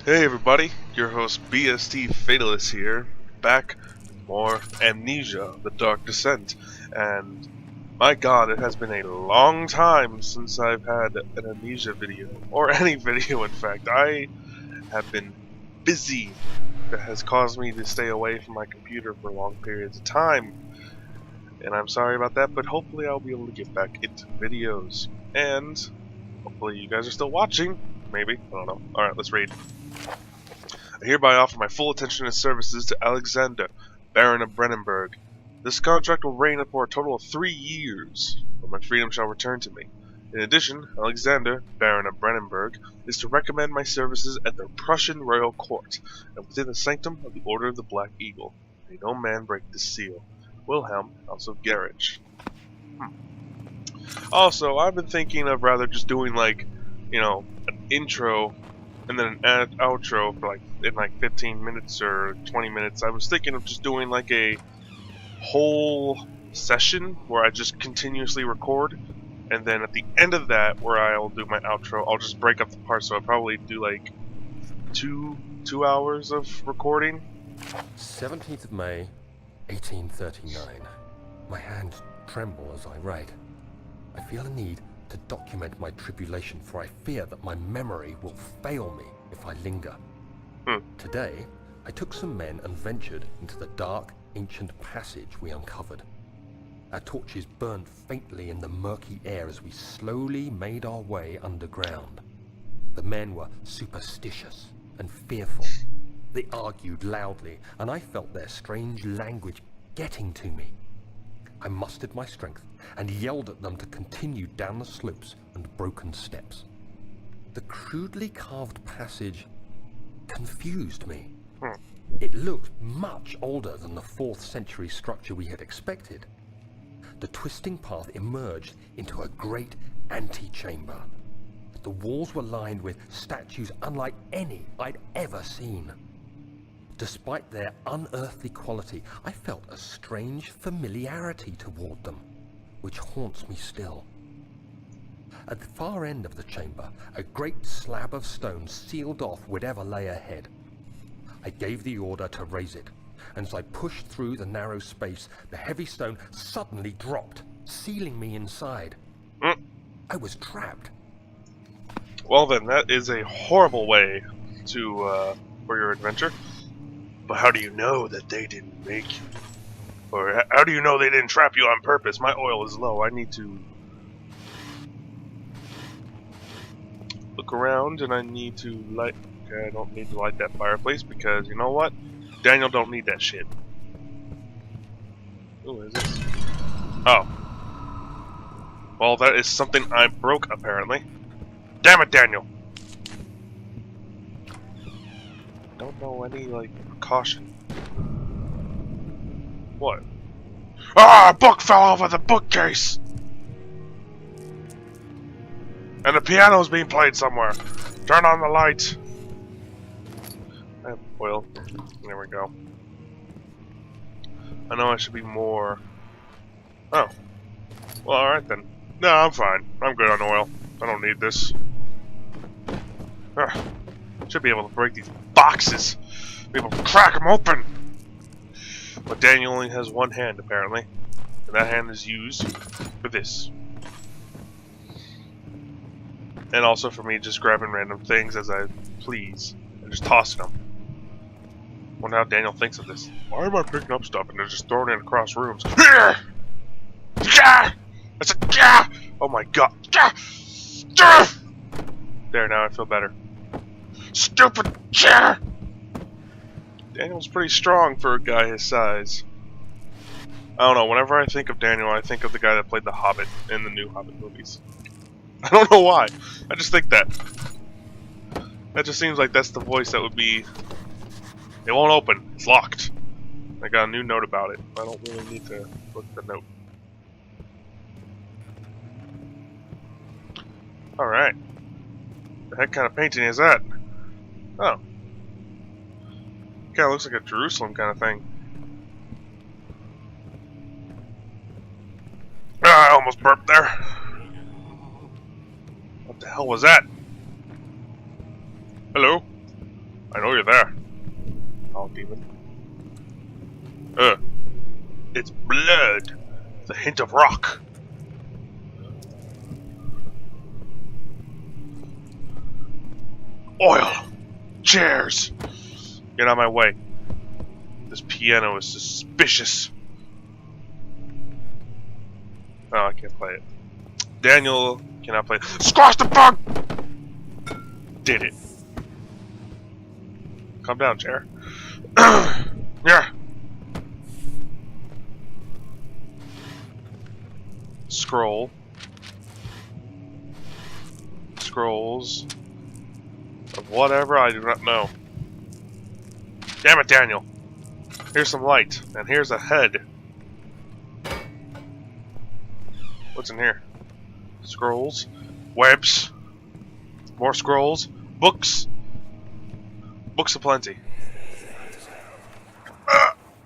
Hey everybody, your host BST Fatalist here, back with more Amnesia, The Dark Descent, and my god, it has been a long time since I've had an Amnesia video, or any video in fact. I have been busy. That has caused me to stay away from my computer for long periods of time, and I'm sorry about that, but hopefully I'll be able to get back into videos, and hopefully you guys are still watching, maybe, I don't know. Alright, let's read. I hereby offer my full attention and services to Alexander, Baron of Brennenburg. This contract will reign for a total of 3 years, when my freedom shall return to me. In addition, Alexander, Baron of Brennenburg, is to recommend my services at the Prussian royal court, and within the sanctum of the Order of the Black Eagle. May no man break this seal. Wilhelm, House of Gerich. Also, I've been thinking of rather just doing like, an intro and then an outro for in 15 minutes or 20 minutes. I was thinking of just doing like a whole session where I just continuously record, and then at the end of that, where I'll do my outro, I'll just break up the parts. So I'll probably do like two hours of recording. 17th of May, 1839. My hands tremble as I write. I feel a need to document my tribulation, for I fear that my memory will fail me if I linger. Today, I took some men and ventured into the dark, ancient passage we uncovered. Our torches burned faintly in the murky air as we slowly made our way underground. The men were superstitious and fearful. They argued loudly, and I felt their strange language getting to me. I mustered my strength and yelled at them to continue down the slopes and broken steps. The crudely carved passage confused me. It looked much older than the 4th century structure we had expected. The twisting path emerged into a great antechamber. The walls were lined with statues unlike any I'd ever seen. Despite their unearthly quality, I felt a strange familiarity toward them, which haunts me still. At the far end of the chamber, a great slab of stone sealed off whatever lay ahead. I gave the order to raise it, and as I pushed through the narrow space, the heavy stone suddenly dropped, sealing me inside. I was trapped. Well then, that is a horrible way to for your adventure. But how do you know that they didn't make you? Or how do you know they didn't trap you on purpose? My oil is low. I need to look around, and I need to light... Okay, I don't need to light that fireplace because, you know what? Daniel don't need that shit. Who is this? Oh. Well, that is something I broke, apparently. Damn it, Daniel! Don't know any, precaution. What? Ah! A book fell over the bookcase! And the piano's being played somewhere. Turn on the light. I have oil. There we go. I know I should be more... Oh. Well, alright then. No, I'm fine. I'm good on oil. I don't need this. Should be able to break these boxes. Be able to crack them open. But Daniel only has one hand, apparently. And that hand is used for this. And also for me just grabbing random things as I please. And just tossing them. Wonder how Daniel thinks of this. Why am I picking up stuff and they're just throwing it across rooms? I said, oh my god. There, now I feel better. Stupid chair! Daniel's pretty strong for a guy his size. I don't know, whenever I think of Daniel, I think of the guy that played the Hobbit in the new Hobbit movies. I don't know why. I just think that. That just seems like that's the voice that would be... It won't open. It's locked. I got a new note about it. I don't really need to look at the note. Alright. The heck kind of painting is that? Oh. Kinda looks like a Jerusalem kind of thing. Ah, I almost burped there. What the hell was that? Hello? I know you're there. Oh, demon. It's blood. The hint of rock. Oil. Chairs. Get out of my way. This piano is suspicious. Oh, I can't play it. Daniel cannot play it. Squash the bug! Did it. Calm down, chair. Yeah. Scroll. Scrolls. Of whatever, I do not know. Damn it, Daniel. Here's some light, and here's a head. What's in here? Scrolls. Webs. More scrolls. Books. Books aplenty.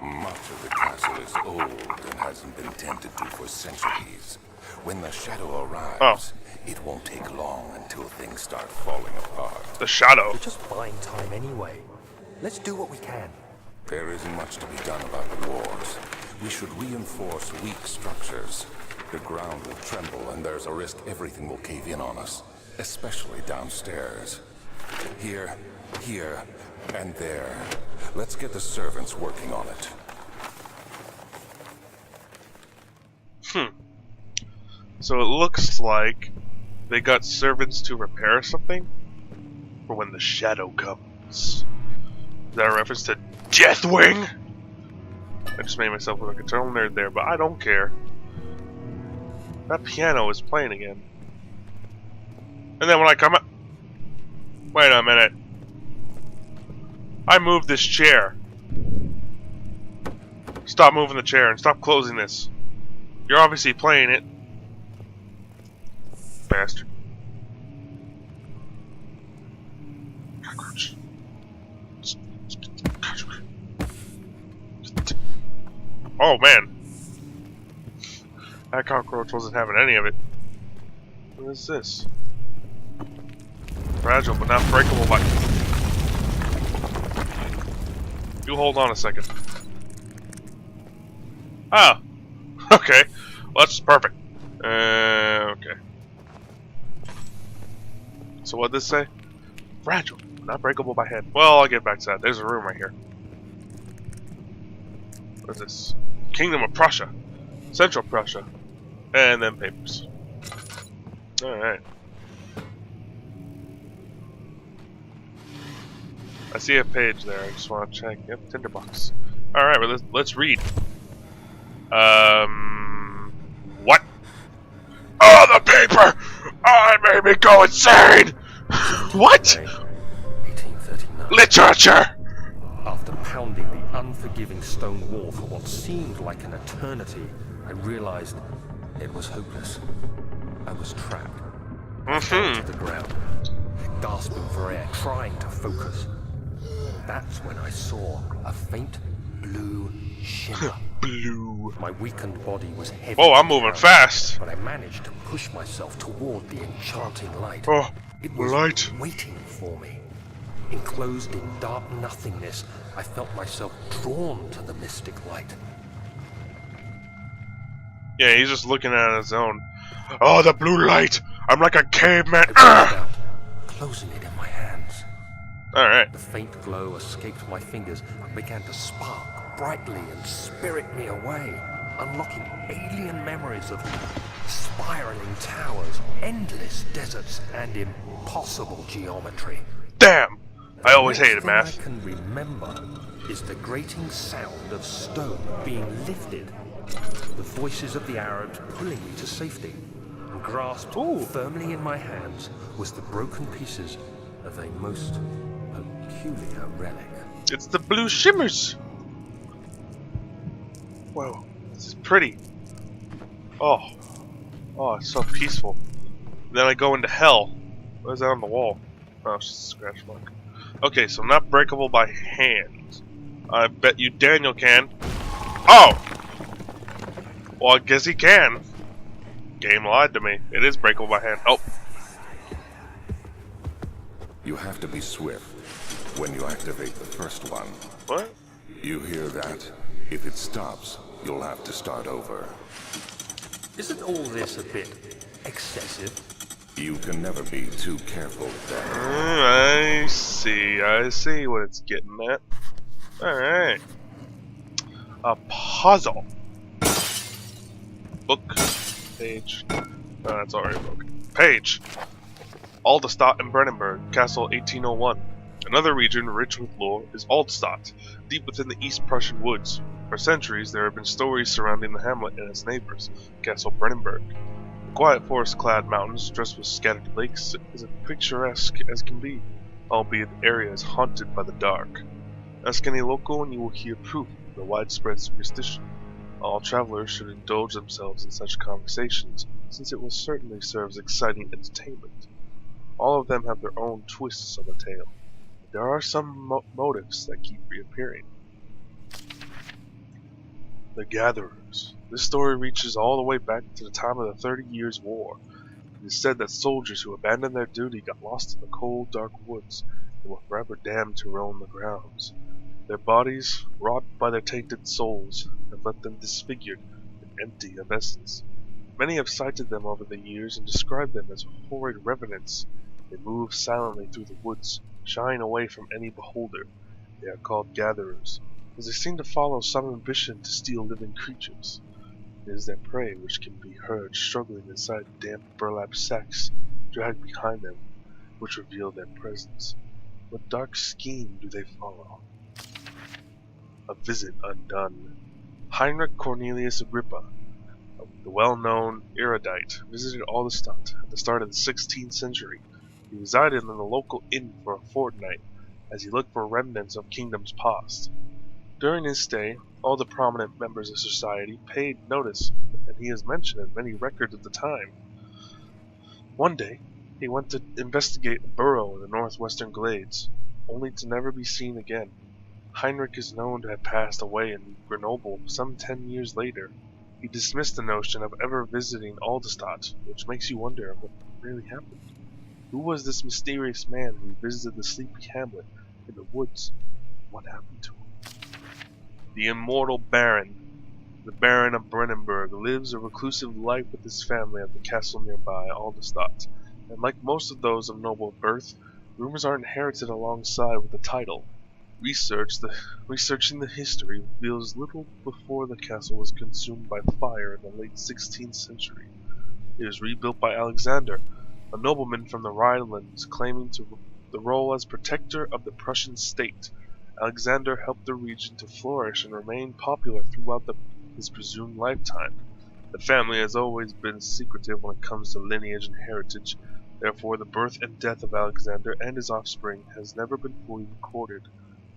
Much of the castle is old and hasn't been tended to for centuries. When the shadow arrives, it won't take long until things start falling apart. The shadow. We're just buying time anyway. Let's do what we can. There isn't much to be done about the walls. We should reinforce weak structures. The ground will tremble and there's a risk everything will cave in on us, especially downstairs. Here, and there. Let's get the servants working on it. So it looks like they got servants to repair something for when the shadow comes. Is that a reference to Deathwing? I just made myself look like a total nerd there, but I don't care. That piano is playing again. And then when I come up... Wait a minute. I moved this chair. Stop moving the chair and stop closing this. You're obviously playing it. Bastard. Cockroach. Oh man. That cockroach wasn't having any of it. What is this? Fragile but not breakable by... You hold on a second. Ah! Okay. Well, that's perfect. Okay. So what'd this say? Fragile, not breakable by hand. Well, I'll get back to that. There's a room right here. What is this? Kingdom of Prussia. Central Prussia. And then papers. Alright. I see a page there. I just want to check. Yep, tinderbox. Alright, well, let's read. What? Oh, the paper! Oh, it made me go insane! What? 1839. Literature! After pounding the unforgiving stone wall for what seemed like an eternity, I realized it was hopeless. I was trapped. I fell to the ground, gasping for air, trying to focus. That's when I saw a faint blue shimmer. Blue. My weakened body was heavy. Oh, I'm moving fast. But I managed to push myself toward the enchanting light. Oh, it was light. waiting for me. Enclosed in dark nothingness, I felt myself drawn to the mystic light. Yeah, he's just looking at his own. Oh, the blue light! I'm like a caveman. I reached out, closing it in my hands. Alright. The faint glow escaped my fingers and began to spark brightly and spirit me away, unlocking alien memories of spiraling towers, endless deserts, and impossible geometry. Damn! I always The next hated thing math. I can remember is the grating sound of stone being lifted, the voices of the Arabs pulling me to safety, and grasped firmly in my hands was the broken pieces of a most peculiar relic. It's the blue shimmers! Whoa, this is pretty. Oh. Oh, it's so peaceful. Then I go into hell. What is that on the wall? Oh, it's just a scratch mark. Okay, so not breakable by hand. I bet you Daniel can. Oh! Well, I guess he can. Game lied to me. It is breakable by hand. Oh. You have to be swift. when you activate the first one. What? You hear that? If it stops, you'll have to start over. Isn't all this a bit excessive? You can never be too careful, Dan. I see what it's getting at. Alright. A puzzle. Book. Page. Oh, that's already broken. Page. Alderstadt and Brennenburg, Castle 1801. Another region rich with lore is Alderstadt, deep within the East Prussian woods. For centuries, there have been stories surrounding the hamlet and its neighbors, Castle Brennenburg. The quiet forest-clad mountains, dressed with scattered lakes, is as picturesque as can be, albeit the area is haunted by the dark. Ask any local and you will hear proof of the widespread superstition. All travelers should indulge themselves in such conversations, since it will certainly serve as exciting entertainment. All of them have their own twists on the tale. There are some motives that keep reappearing. The Gatherers. This story reaches all the way back to the time of the 30 Years' War. It is said that soldiers who abandoned their duty got lost in the cold, dark woods and were forever damned to roam the grounds. Their bodies, wrought by their tainted souls, have left them disfigured and empty of essence. Many have cited them over the years and described them as horrid revenants. They move silently through the woods, shying away from any beholder. They are called Gatherers, as they seem to follow some ambition to steal living creatures. It is their prey which can be heard struggling inside damp burlap sacks dragged behind them, which reveal their presence. What dark scheme do they follow? A visit undone. Heinrich Cornelius Agrippa, the well-known erudite, visited Alderstadt at the start of the 16th century. He resided in the local inn for a fortnight, as he looked for remnants of kingdoms past. During his stay, all the prominent members of society paid notice, and he is mentioned in many records of the time. One day, he went to investigate a burrow in the northwestern glades, only to never be seen again. Heinrich is known to have passed away in Grenoble some 10 years later. He dismissed the notion of ever visiting Alderstadt, which makes you wonder what really happened. Who was this mysterious man who visited the sleepy hamlet in the woods? What happened to him? The immortal Baron, the Baron of Brennenburg, lives a reclusive life with his family at the castle nearby, Alderstadt, and like most of those of noble birth, rumors are inherited alongside with the title. Researching the history reveals little before the castle was consumed by fire in the late 16th century. It was rebuilt by Alexander, a nobleman from the Rhinelands claiming the role as protector of the Prussian state. Alexander helped the region to flourish and remain popular throughout his presumed lifetime. The family has always been secretive when it comes to lineage and heritage. Therefore, the birth and death of Alexander and his offspring has never been fully recorded.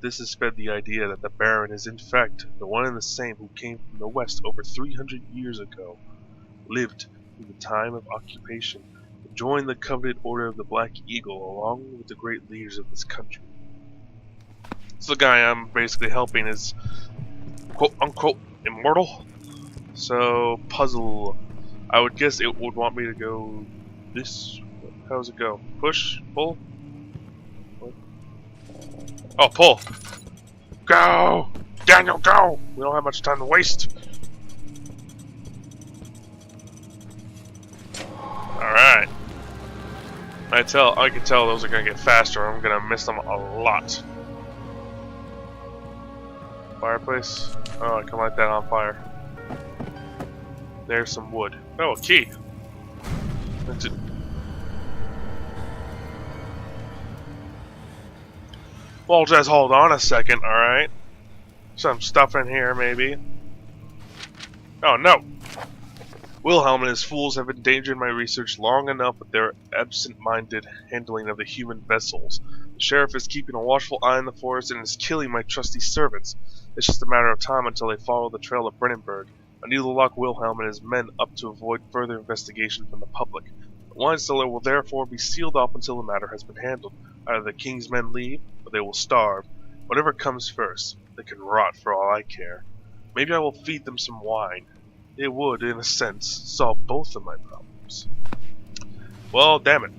This has fed the idea that the Baron is in fact the one and the same who came from the west over 300 years ago, lived through the time of occupation, and joined the coveted Order of the Black Eagle along with the great leaders of this country. So the guy I'm basically helping is quote-unquote immortal. So, puzzle. I would guess it would want me to go this. How does it go? Push? Pull? What? Oh, pull! Go! Daniel, go! We don't have much time to waste. Alright. I can tell those are gonna get faster. I'm gonna miss them a lot. Fireplace. Oh, I can light that on fire. There's some wood. Oh, a key. That's it. Well, just hold on a second, alright? Some stuff in here, maybe. Oh, no! Wilhelm and his fools have endangered my research long enough with their absent-minded handling of the human vessels. The sheriff is keeping a watchful eye on the forest and is killing my trusty servants. It's just a matter of time until they follow the trail of Brennenburg. I need to lock Wilhelm and his men up to avoid further investigation from the public. The wine cellar will therefore be sealed off until the matter has been handled. Either the king's men leave, or they will starve. Whatever comes first, they can rot for all I care. Maybe I will feed them some wine. It would, in a sense, solve both of my problems. Well, damn it.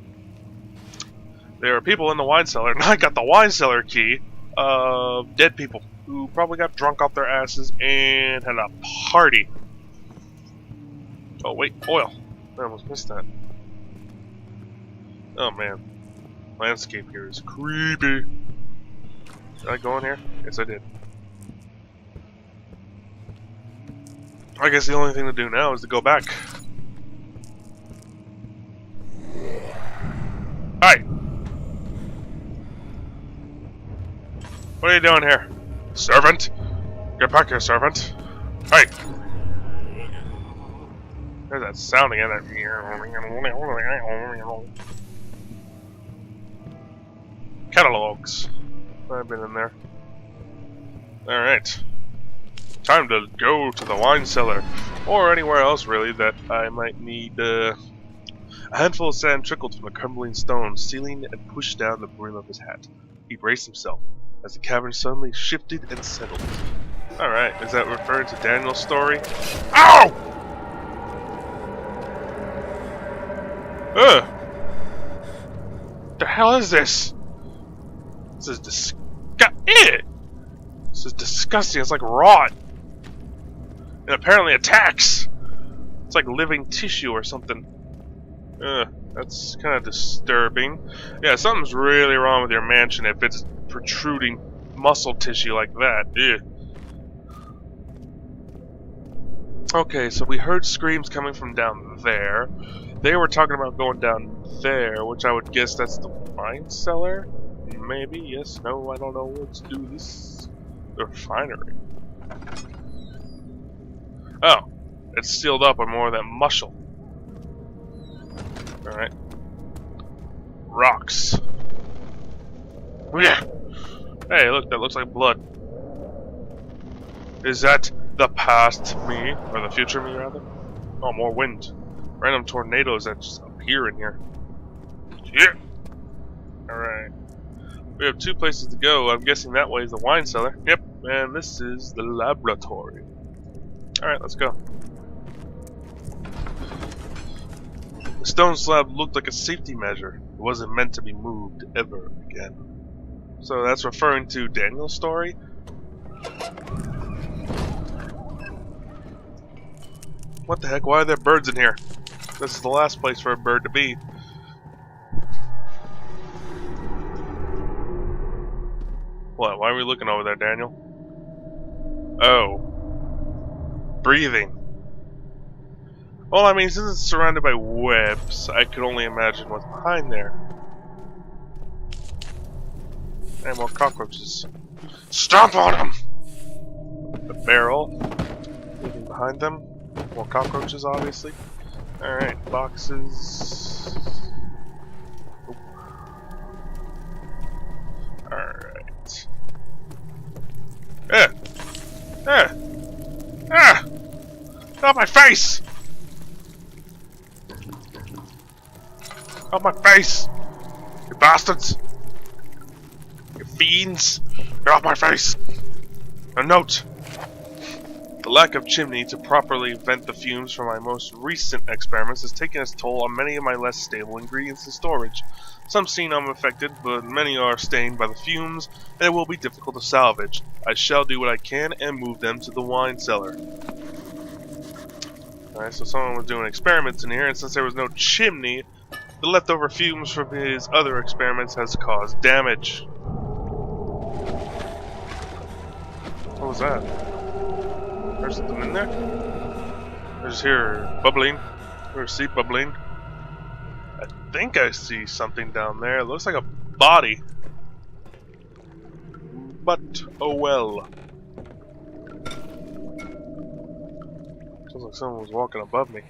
There are people in the wine cellar, and I got the wine cellar key of dead people who probably got drunk off their asses and had a party. Oh wait, oil. I almost missed that. Oh man. Landscape here is creepy. Did I go in here? Yes, I did. I guess the only thing to do now is to go back. Hi! What are you doing here? Servant? Get back here, servant. Hey! There's that sound again. Catalogs. I've been in there. Alright. Time to go to the wine cellar. Or anywhere else, really, that I might need. A handful of sand trickled from the crumbling stone, sealing and pushed down the brim of his hat. He braced himself as the cavern suddenly shifted and settled. Alright, is that referring to Daniel's story? Ow! Ugh! What the hell is this? This is This is disgusting. It's like rot. And apparently attacks. It's like living tissue or something. That's kind of disturbing. Yeah, something's really wrong with your mansion if it's protruding muscle tissue like that. Ew. Okay, so we heard screams coming from down there. They were talking about going down there, which I would guess that's the wine cellar? Maybe, yes, no, I don't know. Let's do this. The refinery. Oh, it's sealed up with more of that muscle. Alright. Rocks. Yeah. Hey, look, that looks like blood. Is that the past me? Or the future me, rather? Oh, more wind. Random tornadoes that just appear in here. Yeah. Alright. We have two places to go. I'm guessing that way is the wine cellar. Yep. And this is the laboratory. Alright, let's go. The stone slab looked like a safety measure. It wasn't meant to be moved ever again. So that's referring to Daniel's story? What the heck? Why are there birds in here? This is the last place for a bird to be. What? Why are we looking over there, Daniel? Oh. Breathing. Well, I mean, since it's surrounded by webs, I could only imagine what's behind there. And more cockroaches. Stomp on them! The barrel. Leaving behind them. More cockroaches, obviously. Alright, boxes. Oop. Alright. Not my face! Not my face! You bastards! You fiends! Get off my face! A note! The lack of chimney to properly vent the fumes from my most recent experiments has taken its toll on many of my less stable ingredients in storage. Some seem unaffected, but many are stained by the fumes, and it will be difficult to salvage. I shall do what I can and move them to the wine cellar. Alright, so someone was doing experiments in here, and since there was no chimney, the leftover fumes from his other experiments has caused damage. What was that? There's something in there? There's here bubbling. There's seat bubbling. I think I see something down there. It looks like a body. But, oh well. Sounds like someone was walking above me.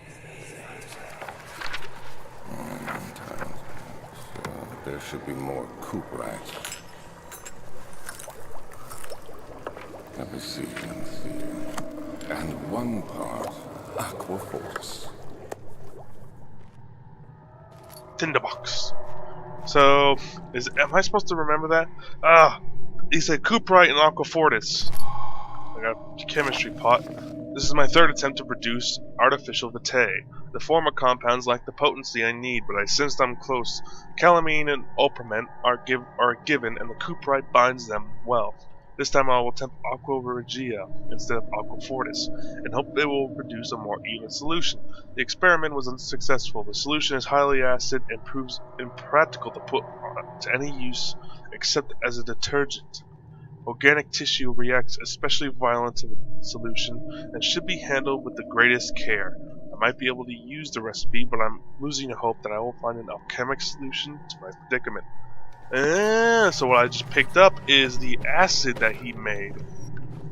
There should be more coop racks. Let me see. And one part aquaforce. Tinderbox. So, am I supposed to remember that? He said cuprite and aquafortis. I got a chemistry pot. This is my third attempt to produce artificial vitae. The former compounds lack the potency I need, but I sensed I'm close. Calamine and ulprament are given, and the cuprite binds them well. This time I will attempt aqua regia instead of aqua fortis, and hope it will produce a more even solution. The experiment was unsuccessful. The solution is highly acid and proves impractical to put to any use except as a detergent. Organic tissue reacts especially violent to the solution and should be handled with the greatest care. I might be able to use the recipe, but I'm losing hope that I will find an alchemic solution to my predicament. So what I just picked up is the acid that he made,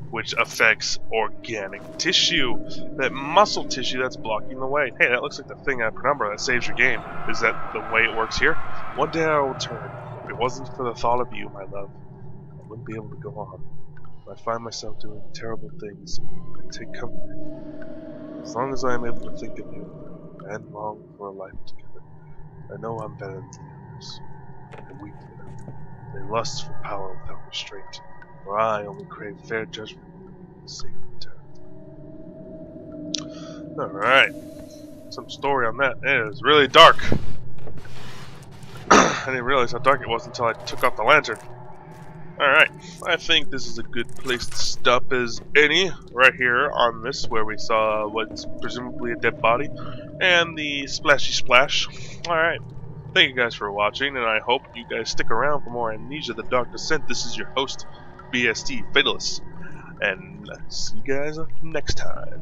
which affects organic tissue. That muscle tissue that's blocking the way. Hey, that looks like the thing at Penumbra that saves your game. Is that the way it works here? One day I will return. If it wasn't for the thought of you, my love, I wouldn't be able to go on. If I find myself doing terrible things, I take comfort. As long as I am able to think of you and long for a life together, I know I'm better than the others. I weep for them. They lust for power without restraint, for I only crave fair judgment and safe return. Alright. Some story on that. It is really dark. I didn't realize how dark it was until I took off the lantern. Alright, I think this is a good place to stop as any, right here on this, where we saw what's presumably a dead body, and the splashy splash. Alright, thank you guys for watching, and I hope you guys stick around for more Amnesia the Dark Descent. This is your host, BST Fatalist, and see you guys next time.